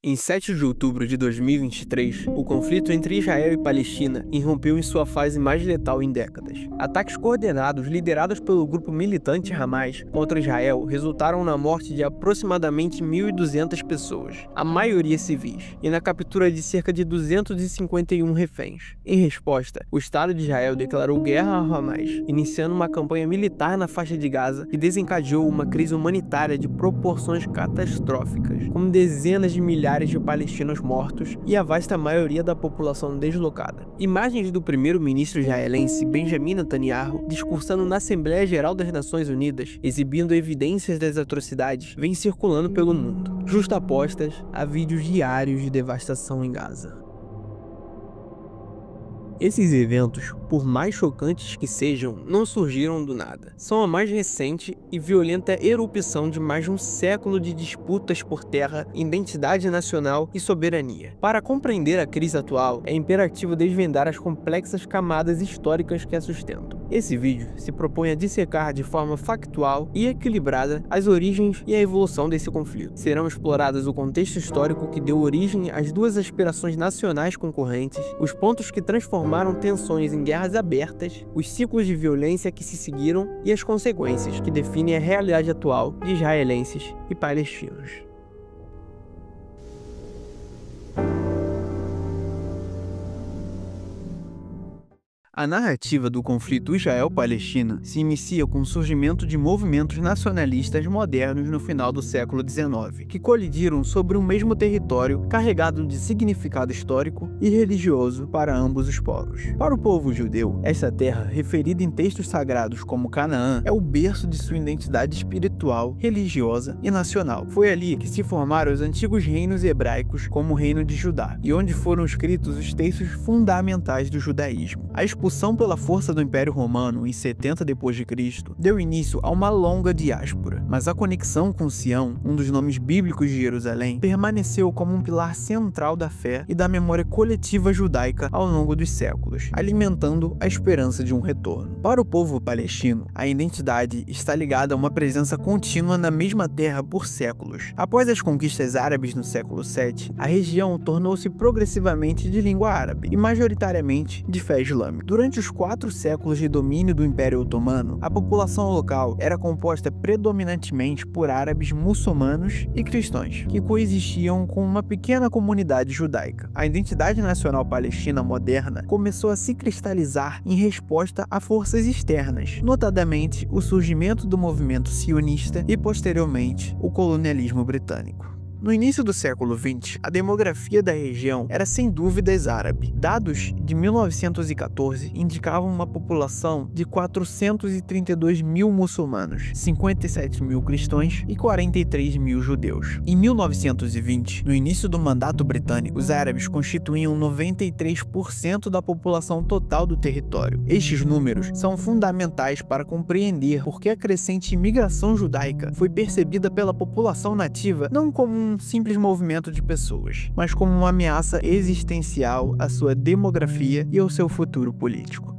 Em 7 de outubro de 2023, o conflito entre Israel e Palestina irrompeu em sua fase mais letal em décadas. Ataques coordenados liderados pelo grupo militante Hamas contra Israel resultaram na morte de aproximadamente 1.200 pessoas, a maioria civis, e na captura de cerca de 251 reféns. Em resposta, o Estado de Israel declarou guerra a Hamas, iniciando uma campanha militar na faixa de Gaza que desencadeou uma crise humanitária de proporções catastróficas, com dezenas de milhares de palestinos mortos e a vasta maioria da população deslocada. Imagens do primeiro-ministro israelense Benjamin Netanyahu discursando na Assembleia Geral das Nações Unidas, exibindo evidências das atrocidades, vêm circulando pelo mundo, justapostas a vídeos diários de devastação em Gaza. Esses eventos, por mais chocantes que sejam, não surgiram do nada. São a mais recente e violenta erupção de mais de um século de disputas por terra, identidade nacional e soberania. Para compreender a crise atual, é imperativo desvendar as complexas camadas históricas que a sustentam. Esse vídeo se propõe a dissecar de forma factual e equilibrada as origens e a evolução desse conflito. Serão explorados o contexto histórico que deu origem às duas aspirações nacionais concorrentes, os pontos que transformaram tensões em guerras abertas, os ciclos de violência que se seguiram e as consequências que definem a realidade atual de israelenses e palestinos. A narrativa do conflito Israel-Palestina se inicia com o surgimento de movimentos nacionalistas modernos no final do século XIX, que colidiram sobre um mesmo território carregado de significado histórico e religioso para ambos os povos. Para o povo judeu, essa terra, referida em textos sagrados como Canaã, é o berço de sua identidade espiritual, religiosa e nacional. Foi ali que se formaram os antigos reinos hebraicos como o Reino de Judá, e onde foram escritos os textos fundamentais do judaísmo. A expulsão pela força do Império Romano em 70 d.C. deu início a uma longa diáspora, mas a conexão com Sião, um dos nomes bíblicos de Jerusalém, permaneceu como um pilar central da fé e da memória coletiva judaica ao longo dos séculos, alimentando a esperança de um retorno. Para o povo palestino, a identidade está ligada a uma presença contínua na mesma terra por séculos. Após as conquistas árabes no século VII, a região tornou-se progressivamente de língua árabe e majoritariamente de fé islâmica. Durante os 4 séculos de domínio do Império Otomano, a população local era composta predominantemente por árabes muçulmanos e cristãos, que coexistiam com uma pequena comunidade judaica. A identidade nacional palestina moderna começou a se cristalizar em resposta a forças externas, notadamente o surgimento do movimento sionista e, posteriormente, o colonialismo britânico. No início do século XX, a demografia da região era sem dúvidas árabe. Dados de 1914 indicavam uma população de 432 mil muçulmanos, 57 mil cristãos e 43 mil judeus. Em 1920, no início do mandato britânico, os árabes constituíam 93% da população total do território. Estes números são fundamentais para compreender por que a crescente imigração judaica foi percebida pela população nativa não como um simples movimento de pessoas, mas como uma ameaça existencial à sua demografia e ao seu futuro político.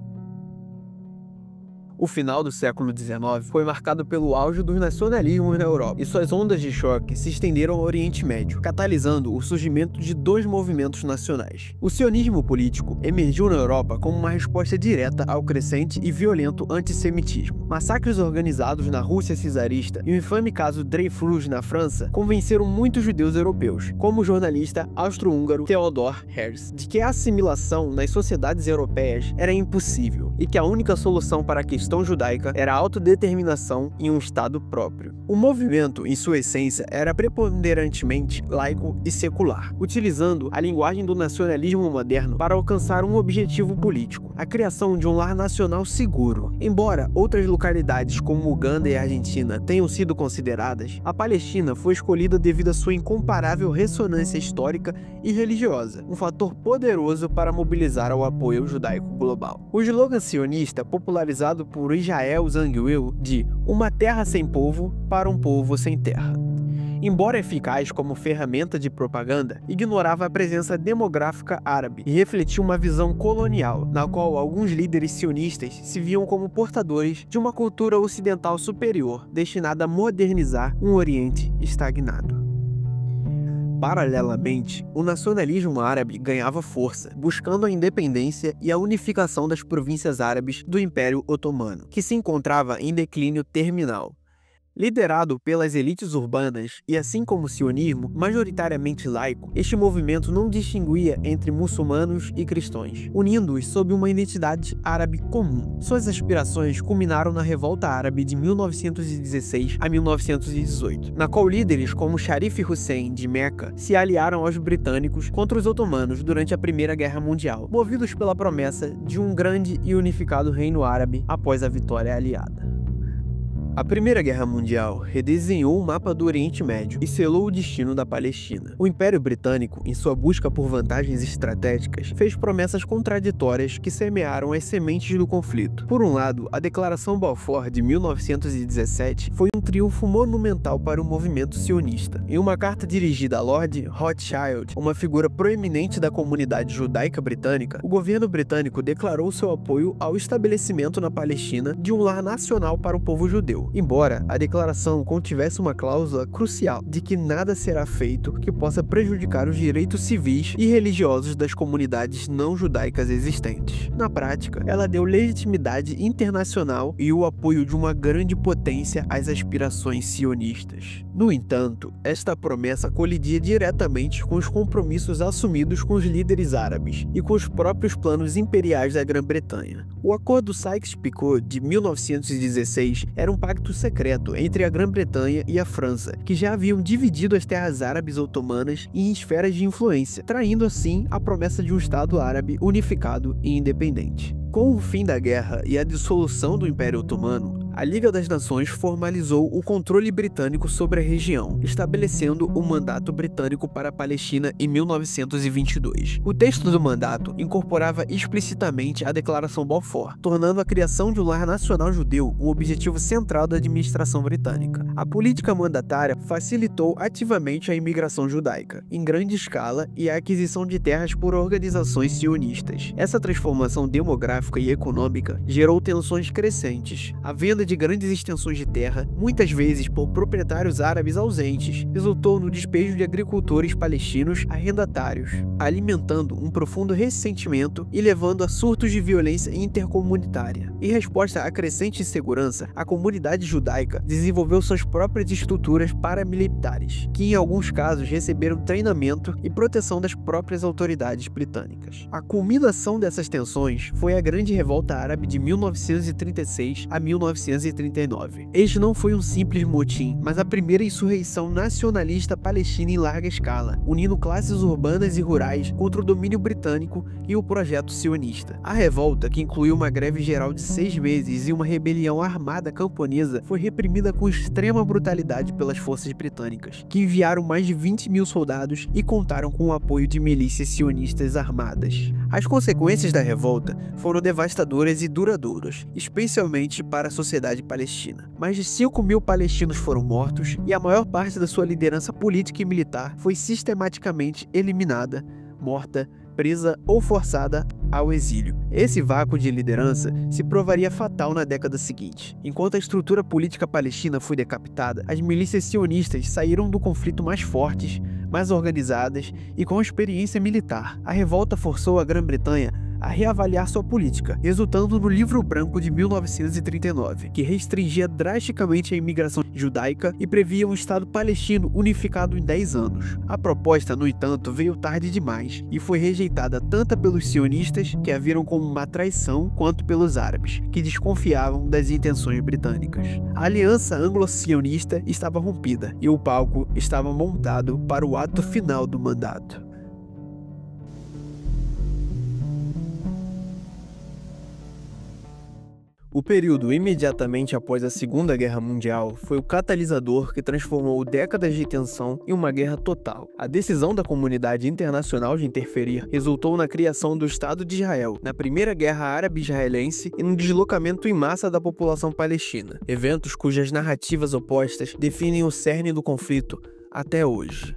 O final do século XIX foi marcado pelo auge dos nacionalismos na Europa, e suas ondas de choque se estenderam ao Oriente Médio, catalisando o surgimento de 2 movimentos nacionais. O sionismo político emergiu na Europa como uma resposta direta ao crescente e violento antissemitismo. Massacres organizados na Rússia czarista e o infame caso Dreyfus na França convenceram muitos judeus europeus, como o jornalista austro-húngaro Theodor Herzl, de que a assimilação nas sociedades europeias era impossível e que a única solução para a questão judaica era a autodeterminação em um Estado próprio. O movimento, em sua essência, era preponderantemente laico e secular, utilizando a linguagem do nacionalismo moderno para alcançar um objetivo político: a criação de um lar nacional seguro. Embora outras localidades como Uganda e Argentina tenham sido consideradas, a Palestina foi escolhida devido à sua incomparável ressonância histórica e religiosa, um fator poderoso para mobilizar o apoio judaico global. O slogan sionista, popularizado por Israel Zangwill, de "uma terra sem povo para um povo sem terra", embora eficaz como ferramenta de propaganda, ignorava a presença demográfica árabe e refletia uma visão colonial, na qual alguns líderes sionistas se viam como portadores de uma cultura ocidental superior, destinada a modernizar um Oriente estagnado. Paralelamente, o nacionalismo árabe ganhava força, buscando a independência e a unificação das províncias árabes do Império Otomano, que se encontrava em declínio terminal. Liderado pelas elites urbanas e assim como o sionismo, majoritariamente laico, este movimento não distinguia entre muçulmanos e cristãos, unindo-os sob uma identidade árabe comum. Suas aspirações culminaram na Revolta Árabe de 1916 a 1918, na qual líderes como Sharif Hussein de Meca se aliaram aos britânicos contra os otomanos durante a Primeira Guerra Mundial, movidos pela promessa de um grande e unificado reino árabe após a vitória aliada. A Primeira Guerra Mundial redesenhou o mapa do Oriente Médio e selou o destino da Palestina. O Império Britânico, em sua busca por vantagens estratégicas, fez promessas contraditórias que semearam as sementes do conflito. Por um lado, a Declaração Balfour de 1917 foi um triunfo monumental para o movimento sionista. Em uma carta dirigida a Lord Rothschild, uma figura proeminente da comunidade judaica britânica, o governo britânico declarou seu apoio ao estabelecimento na Palestina de um lar nacional para o povo judeu. Embora a declaração contivesse uma cláusula crucial de que nada será feito que possa prejudicar os direitos civis e religiosos das comunidades não judaicas existentes. Na prática, ela deu legitimidade internacional e o apoio de uma grande potência às aspirações sionistas. No entanto, esta promessa colidia diretamente com os compromissos assumidos com os líderes árabes e com os próprios planos imperiais da Grã-Bretanha. O Acordo Sykes-Picot de 1916 era um pacto secreto entre a Grã-Bretanha e a França, que já haviam dividido as terras árabes otomanas em esferas de influência, traindo assim a promessa de um Estado árabe unificado e independente. Com o fim da guerra e a dissolução do Império Otomano, a Liga das Nações formalizou o controle britânico sobre a região, estabelecendo o Mandato Britânico para a Palestina em 1922. O texto do mandato incorporava explicitamente a Declaração Balfour, tornando a criação de um lar nacional judeu um objetivo central da administração britânica. A política mandatária facilitou ativamente a imigração judaica, em grande escala, e a aquisição de terras por organizações sionistas. Essa transformação demográfica e econômica gerou tensões crescentes. A venda de grandes extensões de terra, muitas vezes por proprietários árabes ausentes, resultou no despejo de agricultores palestinos arrendatários, alimentando um profundo ressentimento e levando a surtos de violência intercomunitária. Em resposta à crescente insegurança, a comunidade judaica desenvolveu suas próprias estruturas paramilitares, que em alguns casos receberam treinamento e proteção das próprias autoridades britânicas. A culminação dessas tensões foi a Grande Revolta Árabe de 1936 a 1939. Este não foi um simples motim, mas a primeira insurreição nacionalista palestina em larga escala, unindo classes urbanas e rurais contra o domínio britânico e o projeto sionista. A revolta, que incluiu uma greve geral de 6 meses e uma rebelião armada camponesa, foi reprimida com extrema brutalidade pelas forças britânicas, que enviaram mais de 20.000 soldados e contaram com o apoio de milícias sionistas armadas. As consequências da revolta foram devastadoras e duradouras, especialmente para a sociedade palestina. Mais de 5.000 palestinos foram mortos e a maior parte da sua liderança política e militar foi sistematicamente eliminada, morta, presa ou forçada ao exílio. Esse vácuo de liderança se provaria fatal na década seguinte. Enquanto a estrutura política palestina foi decapitada, as milícias sionistas saíram do conflito mais fortes, mais organizadas e com experiência militar. A revolta forçou a Grã-Bretanha a reavaliar sua política, resultando no Livro Branco de 1939, que restringia drasticamente a imigração judaica e previa um Estado palestino unificado em 10 anos. A proposta, no entanto, veio tarde demais e foi rejeitada tanto pelos sionistas, que a viram como uma traição, quanto pelos árabes, que desconfiavam das intenções britânicas. A aliança anglo-sionista estava rompida e o palco estava montado para o ato final do mandato. O período imediatamente após a Segunda Guerra Mundial foi o catalisador que transformou décadas de tensão em uma guerra total. A decisão da comunidade internacional de interferir resultou na criação do Estado de Israel, na Primeira Guerra Árabe-Israelense e no deslocamento em massa da população palestina, eventos cujas narrativas opostas definem o cerne do conflito até hoje.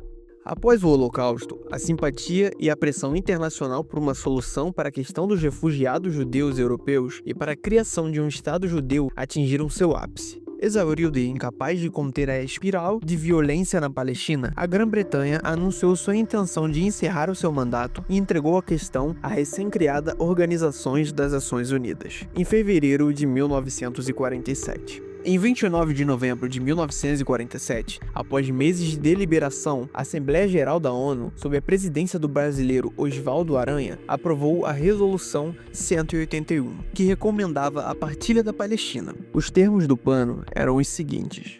Após o Holocausto, a simpatia e a pressão internacional por uma solução para a questão dos refugiados judeus europeus e para a criação de um Estado judeu atingiram seu ápice. Exaurido e incapaz de conter a espiral de violência na Palestina, a Grã-Bretanha anunciou sua intenção de encerrar o seu mandato e entregou a questão à recém-criada Organização das Nações Unidas, em fevereiro de 1947. Em 29 de novembro de 1947, após meses de deliberação, a Assembleia Geral da ONU, sob a presidência do brasileiro Oswaldo Aranha, aprovou a Resolução 181, que recomendava a partilha da Palestina. Os termos do plano eram os seguintes.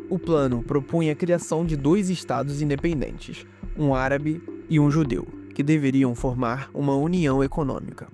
O plano propunha a criação de 2 estados independentes, um árabe e um judeu, que deveriam formar uma união econômica.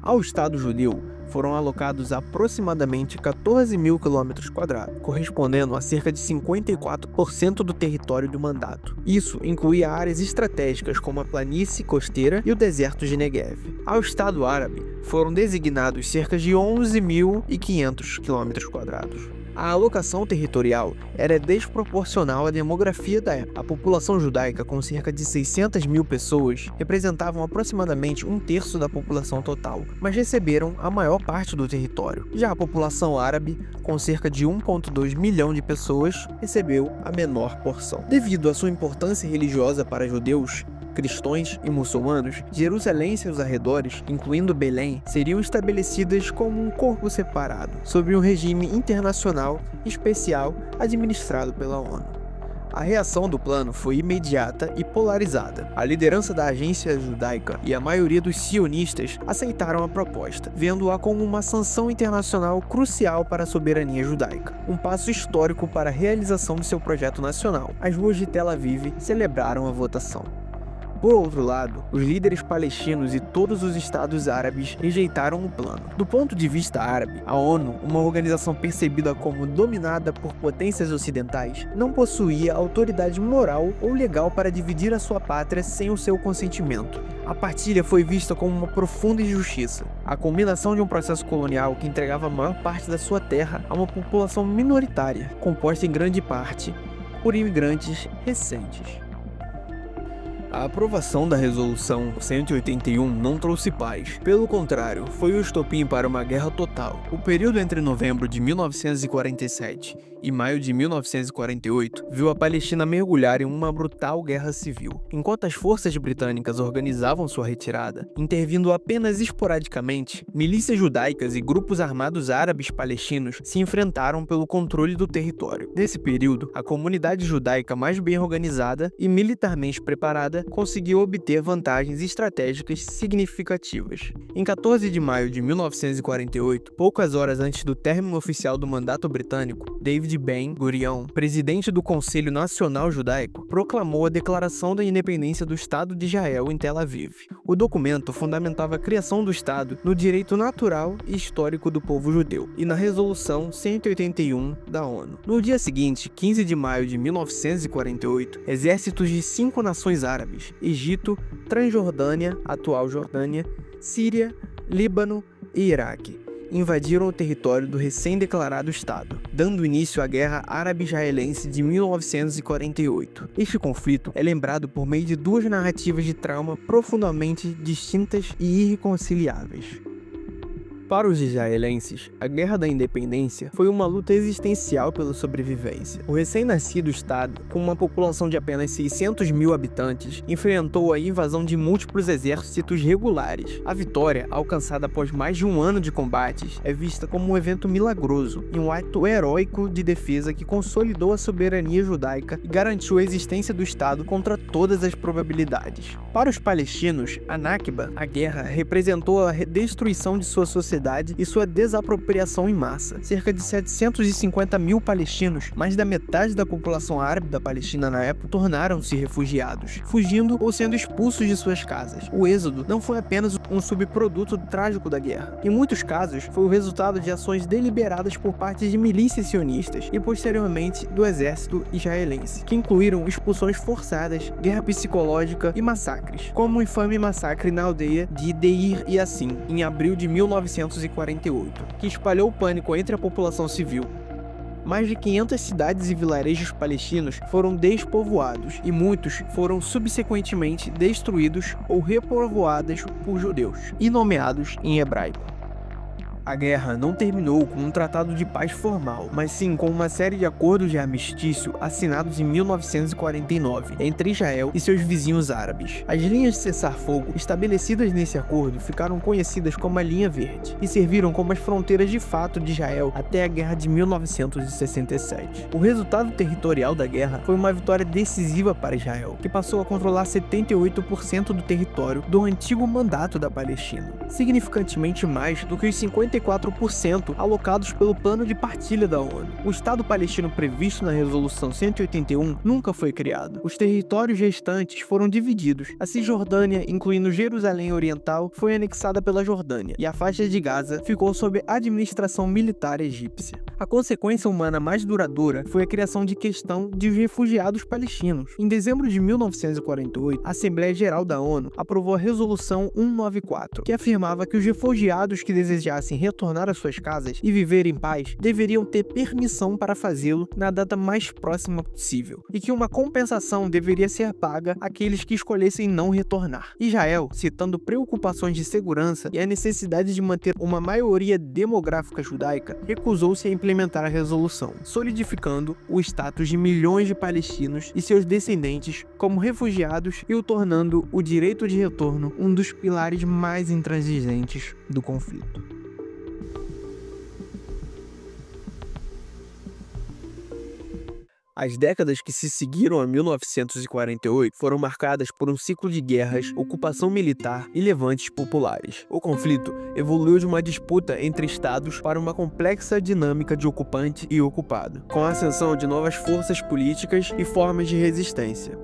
Ao Estado judeu foram alocados aproximadamente 14.000 km², correspondendo a cerca de 54% do território do mandato. Isso incluía áreas estratégicas como a planície costeira e o deserto de Negev. Ao Estado árabe foram designados cerca de 11.500 km². A alocação territorial era desproporcional à demografia da época. A população judaica, com cerca de 600.000 pessoas, representavam aproximadamente 1/3 da população total, mas receberam a maior parte do território. Já a população árabe, com cerca de 1,2 milhão de pessoas, recebeu a menor porção. Devido à sua importância religiosa para judeus, cristãos e muçulmanos, Jerusalém e seus arredores, incluindo Belém, seriam estabelecidas como um corpo separado, sob um regime internacional especial administrado pela ONU. A reação do plano foi imediata e polarizada. A liderança da agência judaica e a maioria dos sionistas aceitaram a proposta, vendo-a como uma sanção internacional crucial para a soberania judaica, um passo histórico para a realização de seu projeto nacional. As ruas de Tel Aviv celebraram a votação. Por outro lado, os líderes palestinos e todos os estados árabes rejeitaram o plano. Do ponto de vista árabe, a ONU, uma organização percebida como dominada por potências ocidentais, não possuía autoridade moral ou legal para dividir a sua pátria sem o seu consentimento. A partilha foi vista como uma profunda injustiça. A combinação de um processo colonial que entregava a maior parte da sua terra a uma população minoritária, composta em grande parte por imigrantes recentes. A aprovação da Resolução 181 não trouxe paz. Pelo contrário, foi o estopim para uma guerra total. O período entre novembro de 1947 e maio de 1948 viu a Palestina mergulhar em uma brutal guerra civil. Enquanto as forças britânicas organizavam sua retirada, intervindo apenas esporadicamente, milícias judaicas e grupos armados árabes palestinos se enfrentaram pelo controle do território. Nesse período, a comunidade judaica mais bem organizada e militarmente preparada conseguiu obter vantagens estratégicas significativas. Em 14 de maio de 1948, poucas horas antes do término oficial do mandato britânico, David Ben-Gurion, presidente do Conselho Nacional Judaico, proclamou a Declaração da Independência do Estado de Israel em Tel Aviv. O documento fundamentava a criação do Estado no direito natural e histórico do povo judeu e na Resolução 181 da ONU. No dia seguinte, 15 de maio de 1948, exércitos de 5 nações árabes, Egito, Transjordânia, atual Jordânia, Síria, Líbano e Iraque, invadiram o território do recém-declarado Estado, dando início à Guerra Árabe-Israelense de 1948. Este conflito é lembrado por meio de 2 narrativas de trauma profundamente distintas e irreconciliáveis. Para os israelenses, a Guerra da Independência foi uma luta existencial pela sobrevivência. O recém-nascido Estado, com uma população de apenas 600.000 habitantes, enfrentou a invasão de múltiplos exércitos regulares. A vitória, alcançada após mais de um ano de combates, é vista como um evento milagroso e um ato heróico de defesa que consolidou a soberania judaica e garantiu a existência do Estado contra todas as probabilidades. Para os palestinos, a Nakba, a guerra, representou a destruição de sua sociedade e sua desapropriação em massa. Cerca de 750.000 palestinos, mais da metade da população árabe da Palestina na época, tornaram-se refugiados, fugindo ou sendo expulsos de suas casas. O êxodo não foi apenas um subproduto trágico da guerra. Em muitos casos, foi o resultado de ações deliberadas por parte de milícias sionistas e posteriormente do exército israelense, que incluíram expulsões forçadas, guerra psicológica e massacres, como o infame massacre na aldeia de Deir Yassin, em abril de 1948, que espalhou o pânico entre a população civil. Mais de 500 cidades e vilarejos palestinos foram despovoados e muitos foram subsequentemente destruídos ou repovoados por judeus e nomeados em hebraico. A guerra não terminou com um tratado de paz formal, mas sim com uma série de acordos de armistício assinados em 1949 entre Israel e seus vizinhos árabes. As linhas de cessar-fogo estabelecidas nesse acordo ficaram conhecidas como a Linha Verde e serviram como as fronteiras de fato de Israel até a Guerra de 1967. O resultado territorial da guerra foi uma vitória decisiva para Israel, que passou a controlar 78% do território do antigo mandato da Palestina, significantemente mais do que os 54% alocados pelo plano de partilha da ONU. O Estado palestino previsto na Resolução 181 nunca foi criado. Os territórios restantes foram divididos. A Cisjordânia, incluindo Jerusalém Oriental, foi anexada pela Jordânia, e a faixa de Gaza ficou sob administração militar egípcia. A consequência humana mais duradoura foi a criação de questão de refugiados palestinos. Em dezembro de 1948, a Assembleia Geral da ONU aprovou a Resolução 194, que afirmava que os refugiados que desejassem retornar às suas casas e viver em paz deveriam ter permissão para fazê-lo na data mais próxima possível, e que uma compensação deveria ser paga àqueles que escolhessem não retornar. Israel, citando preocupações de segurança e a necessidade de manter uma maioria demográfica judaica, recusou-se a implementar a resolução, solidificando o status de milhões de palestinos e seus descendentes como refugiados e o tornando o direito de retorno um dos pilares mais intransigentes do conflito. As décadas que se seguiram a 1948 foram marcadas por um ciclo de guerras, ocupação militar e levantes populares. O conflito evoluiu de uma disputa entre estados para uma complexa dinâmica de ocupante e ocupado, com a ascensão de novas forças políticas e formas de resistência.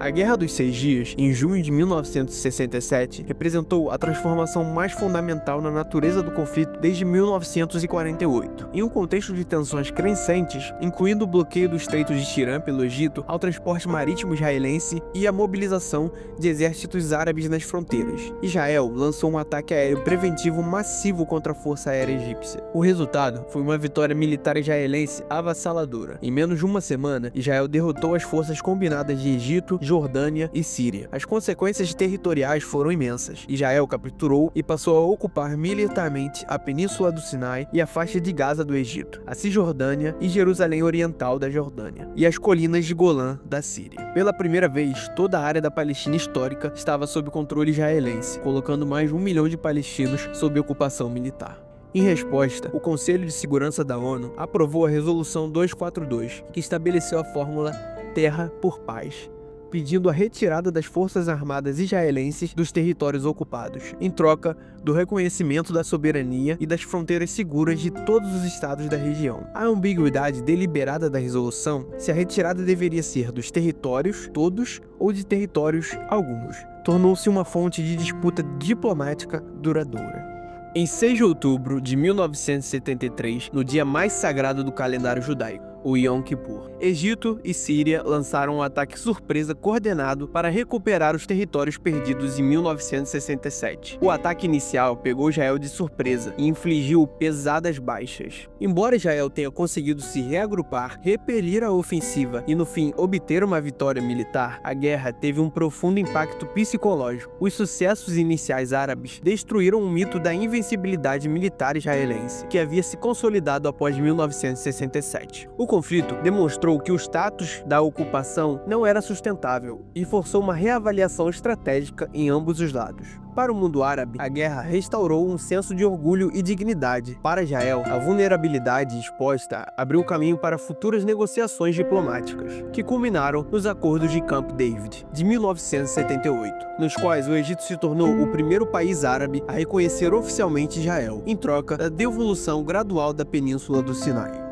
A Guerra dos Seis Dias, em junho de 1967, representou a transformação mais fundamental na natureza do conflito desde 1948. Em um contexto de tensões crescentes, incluindo o bloqueio do Estreito de Tirã pelo Egito ao transporte marítimo israelense e a mobilização de exércitos árabes nas fronteiras, Israel lançou um ataque aéreo preventivo massivo contra a Força Aérea Egípcia. O resultado foi uma vitória militar israelense avassaladora. Em menos de uma semana, Israel derrotou as forças combinadas de Egito, Jordânia e Síria. As consequências territoriais foram imensas. Israel capturou e passou a ocupar militarmente a Península do Sinai e a faixa de Gaza do Egito, a Cisjordânia e Jerusalém Oriental da Jordânia, e as colinas de Golã da Síria. Pela primeira vez, toda a área da Palestina histórica estava sob controle israelense, colocando mais de 1 milhão de palestinos sob ocupação militar. Em resposta, o Conselho de Segurança da ONU aprovou a Resolução 242, que estabeleceu a fórmula Terra por Paz, pedindo a retirada das forças armadas israelenses dos territórios ocupados, em troca do reconhecimento da soberania e das fronteiras seguras de todos os estados da região. A ambiguidade deliberada da resolução se a retirada deveria ser dos territórios todos ou de territórios alguns, tornou-se uma fonte de disputa diplomática duradoura. Em 6 de outubro de 1973, no dia mais sagrado do calendário judaico, o Yom Kippur, Egito e Síria lançaram um ataque surpresa coordenado para recuperar os territórios perdidos em 1967. O ataque inicial pegou Israel de surpresa e infligiu pesadas baixas. Embora Israel tenha conseguido se reagrupar, repelir a ofensiva e no fim obter uma vitória militar, a guerra teve um profundo impacto psicológico. Os sucessos iniciais árabes destruíram o mito da invencibilidade militar israelense, que havia se consolidado após 1967. O conflito demonstrou que o status da ocupação não era sustentável e forçou uma reavaliação estratégica em ambos os lados. Para o mundo árabe, a guerra restaurou um senso de orgulho e dignidade. Para Israel, a vulnerabilidade exposta abriu caminho para futuras negociações diplomáticas, que culminaram nos acordos de Camp David, de 1978, nos quais o Egito se tornou o primeiro país árabe a reconhecer oficialmente Israel, em troca da devolução gradual da Península do Sinai.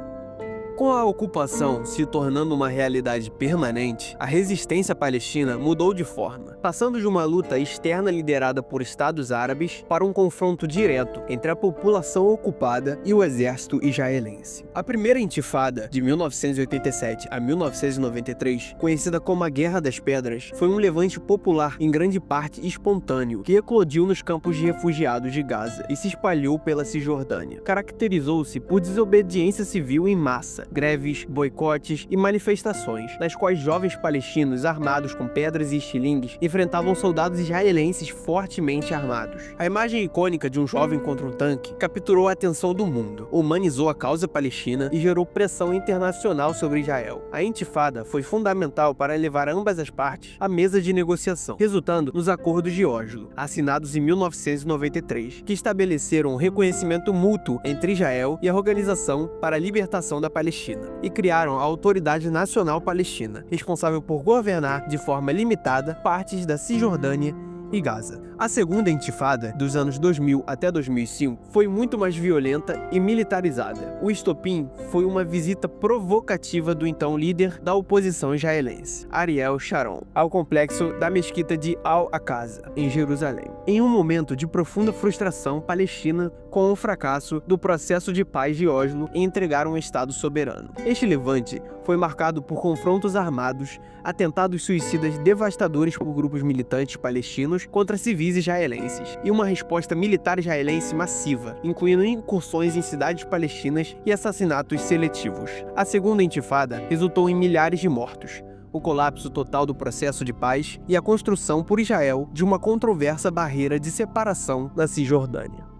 Com a ocupação se tornando uma realidade permanente, a resistência palestina mudou de forma, passando de uma luta externa liderada por estados árabes para um confronto direto entre a população ocupada e o exército israelense. A primeira intifada, de 1987 a 1993, conhecida como a Guerra das Pedras, foi um levante popular em grande parte espontâneo, que eclodiu nos campos de refugiados de Gaza e se espalhou pela Cisjordânia. Caracterizou-se por desobediência civil em massa, greves, boicotes e manifestações, nas quais jovens palestinos armados com pedras e estilingues enfrentavam soldados israelenses fortemente armados. A imagem icônica de um jovem contra um tanque capturou a atenção do mundo, humanizou a causa palestina e gerou pressão internacional sobre Israel. A intifada foi fundamental para levar ambas as partes à mesa de negociação, resultando nos Acordos de Oslo, assinados em 1993, que estabeleceram um reconhecimento mútuo entre Israel e a Organização para a Libertação da Palestina, e criaram a Autoridade Nacional Palestina, responsável por governar de forma limitada partes da Cisjordânia e Gaza. A segunda intifada, dos anos 2000 até 2005, foi muito mais violenta e militarizada. O estopim foi uma visita provocativa do então líder da oposição israelense, Ariel Sharon, ao complexo da mesquita de Al-Aqsa, em Jerusalém, em um momento de profunda frustração palestina com o fracasso do processo de paz de Oslo em entregar um Estado soberano. Este levante foi marcado por confrontos armados, atentados suicidas devastadores por grupos militantes palestinos contra civis israelenses, e uma resposta militar israelense massiva, incluindo incursões em cidades palestinas e assassinatos seletivos. A segunda intifada resultou em milhares de mortos, o colapso total do processo de paz e a construção por Israel de uma controversa barreira de separação na Cisjordânia.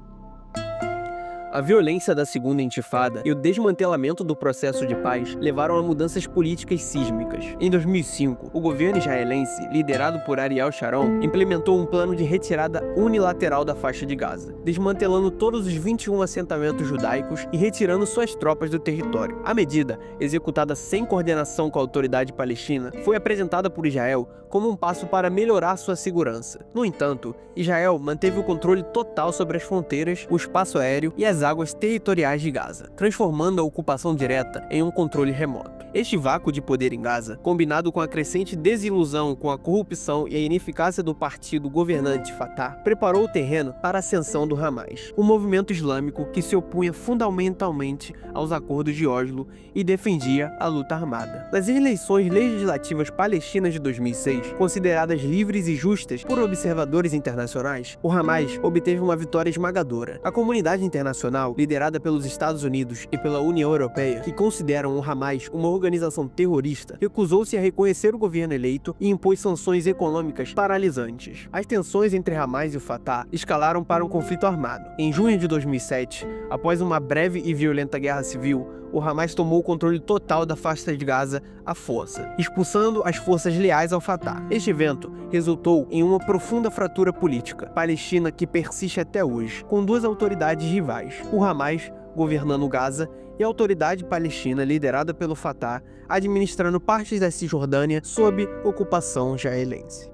A violência da segunda intifada e o desmantelamento do processo de paz levaram a mudanças políticas sísmicas. Em 2005, o governo israelense, liderado por Ariel Sharon, implementou um plano de retirada unilateral da faixa de Gaza, desmantelando todos os 21 assentamentos judaicos e retirando suas tropas do território. A medida, executada sem coordenação com a autoridade palestina, foi apresentada por Israel como um passo para melhorar sua segurança. No entanto, Israel manteve o controle total sobre as fronteiras, o espaço aéreo e as águas territoriais de Gaza, transformando a ocupação direta em um controle remoto. Este vácuo de poder em Gaza, combinado com a crescente desilusão com a corrupção e a ineficácia do partido governante Fatah, preparou o terreno para a ascensão do Hamas, um movimento islâmico que se opunha fundamentalmente aos acordos de Oslo e defendia a luta armada. Nas eleições legislativas palestinas de 2006, consideradas livres e justas por observadores internacionais, o Hamas obteve uma vitória esmagadora. A comunidade internacional, liderada pelos Estados Unidos e pela União Europeia, que consideram o Hamas uma organização terrorista, recusou-se a reconhecer o governo eleito e impôs sanções econômicas paralisantes. As tensões entre Hamas e o Fatah escalaram para um conflito armado. Em junho de 2007, após uma breve e violenta guerra civil, o Hamas tomou o controle total da faixa de Gaza à força, expulsando as forças leais ao Fatah. Este evento resultou em uma profunda fratura política palestina que persiste até hoje, com duas autoridades rivais, o Hamas governando Gaza e a autoridade palestina liderada pelo Fatah administrando partes da Cisjordânia sob ocupação israelense.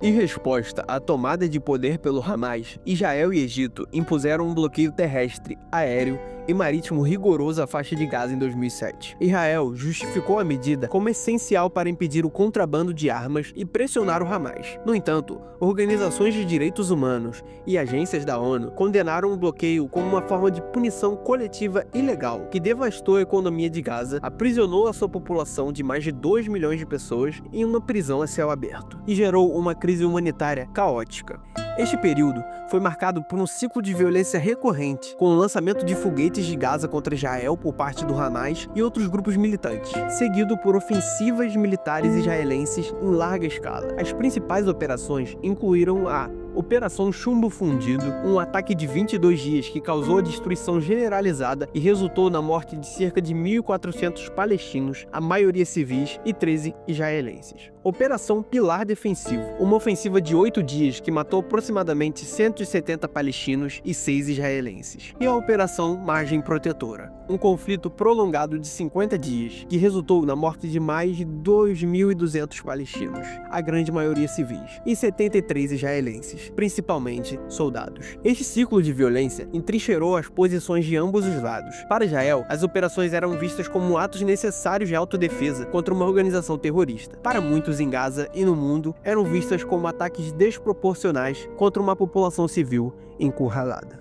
Em resposta à tomada de poder pelo Hamas, Israel e Egito impuseram um bloqueio terrestre, aéreo e marítimo rigoroso à faixa de Gaza em 2007. Israel justificou a medida como essencial para impedir o contrabando de armas e pressionar o Hamas. No entanto, organizações de direitos humanos e agências da ONU condenaram o bloqueio como uma forma de punição coletiva ilegal, que devastou a economia de Gaza, aprisionou a sua população de mais de 2 milhões de pessoas em uma prisão a céu aberto, e gerou uma crise humanitária caótica. Este período foi marcado por um ciclo de violência recorrente, com o lançamento de foguetes de Gaza contra Israel por parte do Hamas e outros grupos militantes, seguido por ofensivas militares israelenses em larga escala. As principais operações incluíram a Operação Chumbo Fundido, um ataque de 22 dias que causou a destruição generalizada e resultou na morte de cerca de 1.400 palestinos, a maioria civis, e 13 israelenses. Operação Pilar Defensivo, uma ofensiva de 8 dias que matou aproximadamente 170 palestinos e 6 israelenses. E a Operação Margem Protetora, um conflito prolongado de 50 dias, que resultou na morte de mais de 2.200 palestinos, a grande maioria civis, e 73 israelenses, principalmente soldados. Este ciclo de violência entrincheirou as posições de ambos os lados. Para Israel, as operações eram vistas como atos necessários de autodefesa contra uma organização terrorista. Para muitos em Gaza e no mundo, eram vistas como ataques desproporcionais contra uma população civil encurralada.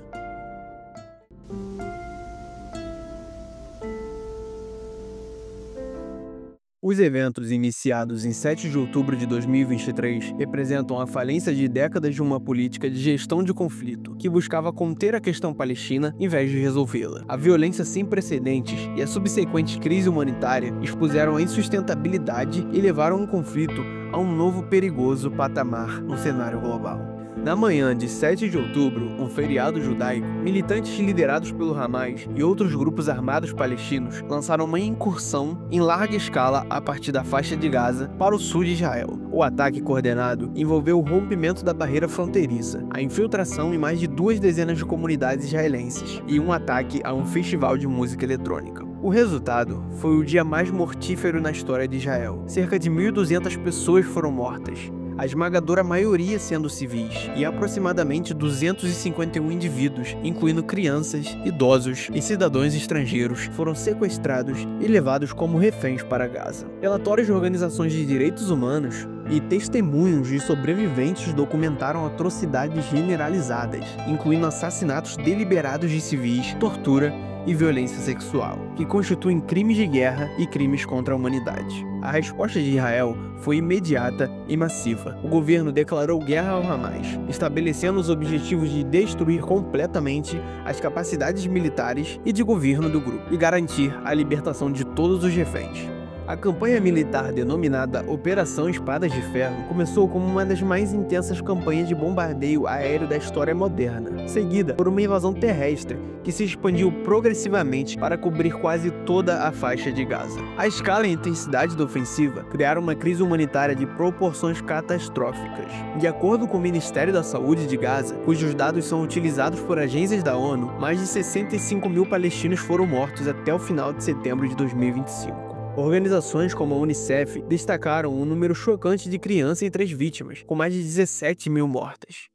Os eventos iniciados em 7 de outubro de 2023 representam a falência de décadas de uma política de gestão de conflito que buscava conter a questão palestina em vez de resolvê-la. A violência sem precedentes e a subsequente crise humanitária expuseram a insustentabilidade e levaram o conflito a um novo perigoso patamar no cenário global. Na manhã de 7 de outubro, um feriado judaico, militantes liderados pelo Hamas e outros grupos armados palestinos lançaram uma incursão em larga escala a partir da faixa de Gaza para o sul de Israel. O ataque coordenado envolveu o rompimento da barreira fronteiriça, a infiltração em mais de 2 dezenas de comunidades israelenses e um ataque a um festival de música eletrônica. O resultado foi o dia mais mortífero na história de Israel. Cerca de 1.200 pessoas foram mortas, a esmagadora maioria sendo civis, e aproximadamente 251 indivíduos, incluindo crianças, idosos e cidadãos estrangeiros, foram sequestrados e levados como reféns para Gaza. Relatórios de organizações de direitos humanos e testemunhos de sobreviventes documentaram atrocidades generalizadas, incluindo assassinatos deliberados de civis, tortura e violência sexual, que constituem crimes de guerra e crimes contra a humanidade. A resposta de Israel foi imediata e massiva. O governo declarou guerra ao Hamas, estabelecendo os objetivos de destruir completamente as capacidades militares e de governo do grupo e garantir a libertação de todos os reféns. A campanha militar denominada Operação Espadas de Ferro começou como uma das mais intensas campanhas de bombardeio aéreo da história moderna, seguida por uma invasão terrestre que se expandiu progressivamente para cobrir quase toda a faixa de Gaza. A escala e a intensidade da ofensiva criaram uma crise humanitária de proporções catastróficas. De acordo com o Ministério da Saúde de Gaza, cujos dados são utilizados por agências da ONU, mais de 65 mil palestinos foram mortos até o final de setembro de 2025. Organizações como a Unicef destacaram um número chocante de crianças entre as vítimas, com mais de 17 mil mortas.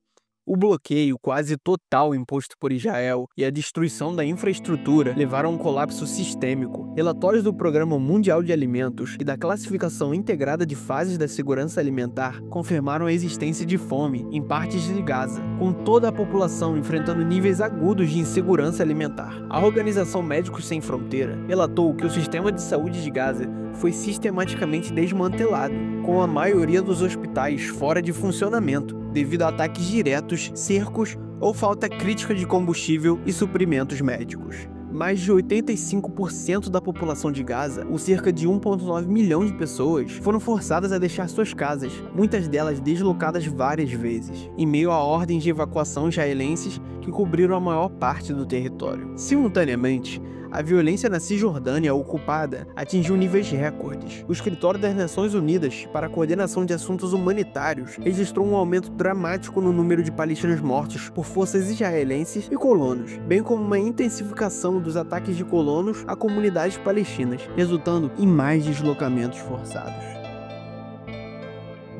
O bloqueio quase total imposto por Israel e a destruição da infraestrutura levaram a um colapso sistêmico. Relatórios do Programa Mundial de Alimentos e da Classificação Integrada de Fases da Segurança Alimentar confirmaram a existência de fome em partes de Gaza, com toda a população enfrentando níveis agudos de insegurança alimentar. A Organização Médicos Sem Fronteira relatou que o sistema de saúde de Gaza foi sistematicamente desmantelado, com a maioria dos hospitais fora de funcionamento, devido a ataques diretos, cercos ou falta crítica de combustível e suprimentos médicos. Mais de 85% da população de Gaza, ou cerca de 1,9 milhão de pessoas, foram forçadas a deixar suas casas, muitas delas deslocadas várias vezes, em meio a ordens de evacuação israelenses que cobriram a maior parte do território. Simultaneamente, a violência na Cisjordânia ocupada atingiu níveis recordes. O Escritório das Nações Unidas para a Coordenação de Assuntos Humanitários registrou um aumento dramático no número de palestinos mortos por forças israelenses e colonos, bem como uma intensificação dos ataques de colonos a comunidades palestinas, resultando em mais deslocamentos forçados.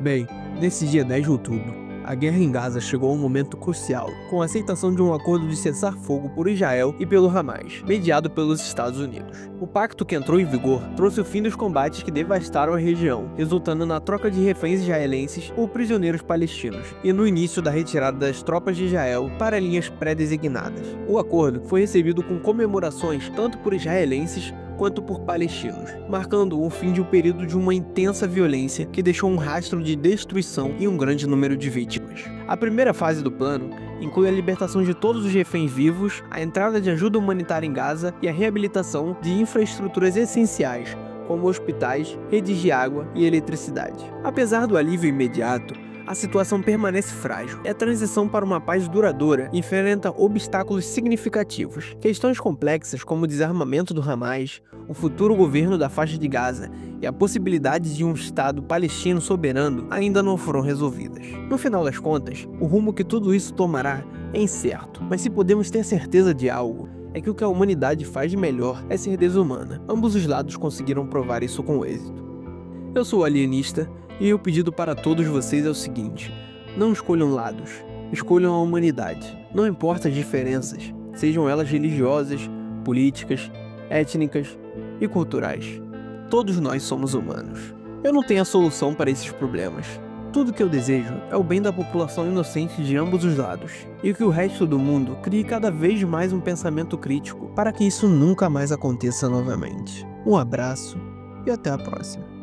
Bem, nesse dia 10 de outubro, a guerra em Gaza chegou a um momento crucial, com a aceitação de um acordo de cessar-fogo por Israel e pelo Hamas, mediado pelos Estados Unidos. O pacto, que entrou em vigor, trouxe o fim dos combates que devastaram a região, resultando na troca de reféns israelenses por prisioneiros palestinos, e no início da retirada das tropas de Israel para linhas pré-designadas. O acordo foi recebido com comemorações tanto por israelenses quanto por palestinos, marcando o fim de um período de uma intensa violência que deixou um rastro de destruição e um grande número de vítimas. A primeira fase do plano inclui a libertação de todos os reféns vivos, a entrada de ajuda humanitária em Gaza e a reabilitação de infraestruturas essenciais, como hospitais, redes de água e eletricidade. Apesar do alívio imediato, a situação permanece frágil e a transição para uma paz duradoura enfrenta obstáculos significativos. Questões complexas como o desarmamento do Hamas, o futuro governo da faixa de Gaza e a possibilidade de um Estado palestino soberano ainda não foram resolvidas. No final das contas, o rumo que tudo isso tomará é incerto, mas se podemos ter certeza de algo, é que o que a humanidade faz de melhor é ser desumana. Ambos os lados conseguiram provar isso com êxito. Eu sou o Alienista, e o pedido para todos vocês é o seguinte: não escolham lados, escolham a humanidade. Não importa as diferenças, sejam elas religiosas, políticas, étnicas e culturais. Todos nós somos humanos. Eu não tenho a solução para esses problemas. Tudo que eu desejo é o bem da população inocente de ambos os lados, e que o resto do mundo crie cada vez mais um pensamento crítico para que isso nunca mais aconteça novamente. Um abraço e até a próxima.